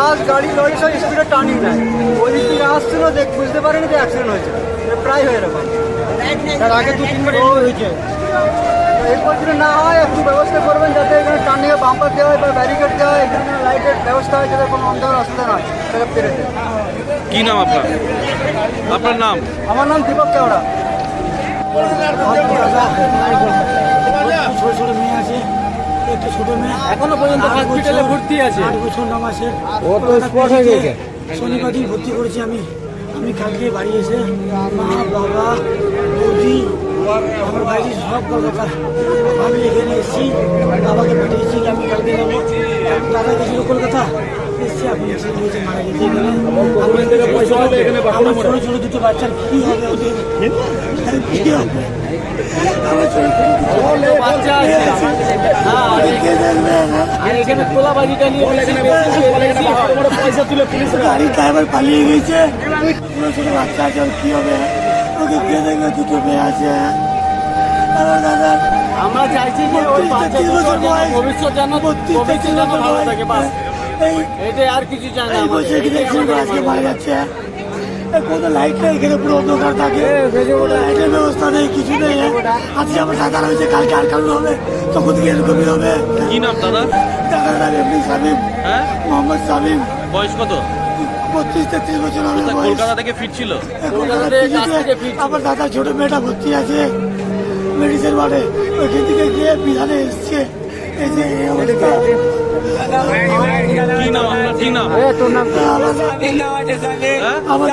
বাস গাড়ি লরি সব স্পিডে টার্নিং নেয়, ওই দিক থেকে আসছিল বুঝতে পারিনি যে অ্যাক্সিডেন্ট হয়েছে। প্রায় হয়ে এরকম তার আগে 2-3 বার হয়েছে। এরপর যদি না হয় একটু ব্যবস্থা করবেন যাতে এখানে টার্নিংয়ে বাম্পার দেওয়া হয় বা ব্যারিকেড দেওয়া হয়, এখানে লাইটের ব্যবস্থা হয় যাতে কোনো অন্ধকার অসুবিধা নয় সেটা পেরেছে। কি নাম আপনার? আপনার নাম? আমার নাম দীপক কেওড়া। ছোট ছোট মেয়ে আছে, একটা ছোট মেয়ে এখনো পর্যন্ত হসপিটালে ভর্তি আছে। 8 বছর 9 মাসের। ও তো স্পট হয়ে গেছে। শনিবার দিন ভর্তি করেছি আমি। কালকে বাড়ি এসে মা বাবা বৌদি আমার বাড়ির সব কলকাতা আমি এখানে এসেছি, বাবাকে পাঠিয়েছি আমি কালকে যাবো। দাদা গেছিল কলকাতা, এসছি আপনি এসে গিয়েছে মারা গেছে এখানে। আমার ছোট ছোট দুটো বাচ্চার কি হবে ওদের, কি হবে? আমার ছোট ছোট বাচ্চা আছে, এখানে তোলাবাজিটা নিয়ে পয়সা তুলে পুলিশ গাড়ি ড্রাইভার পালিয়ে গেছে। ছোট বাচ্চা আছে, ওর কি হবে? ওকে কে দেখবে? দুটো মেয়ে আছে আমার দাদা। আমরা চাইছি যে ওই ভবিষ্যৎ যেন ভালো থাকে, বাস এটাই, আর কিছু চাই না। আজকে মারা যাচ্ছে, কোনো লাইট নেই এখানে, পুরো অন্ধকার থাকে, লাইটের ব্যবস্থা নেই, কিছু নেই। আজকে আমার দাদার হয়েছে, কালকে আর কারণ হবে, তখন থেকে এরকমই হবে। কি নাম দাদা? দাদার নাম এমনি শামীম, হ্যাঁ, মোহাম্মদ শামীম। বয়স কত? 32-33 বছর হবে বয়স। কলকাতা থেকে ফিরছিল? আমার দাদা ছোট মেয়েটা ভর্তি আছে মেডিসিন ওয়ার্ডে, ওইখান থেকে গিয়ে বিধানে এসছে। এই যে এই অবস্থা। কি নাম আপনার? কি নাম? আমার হ্যাঁ? আমার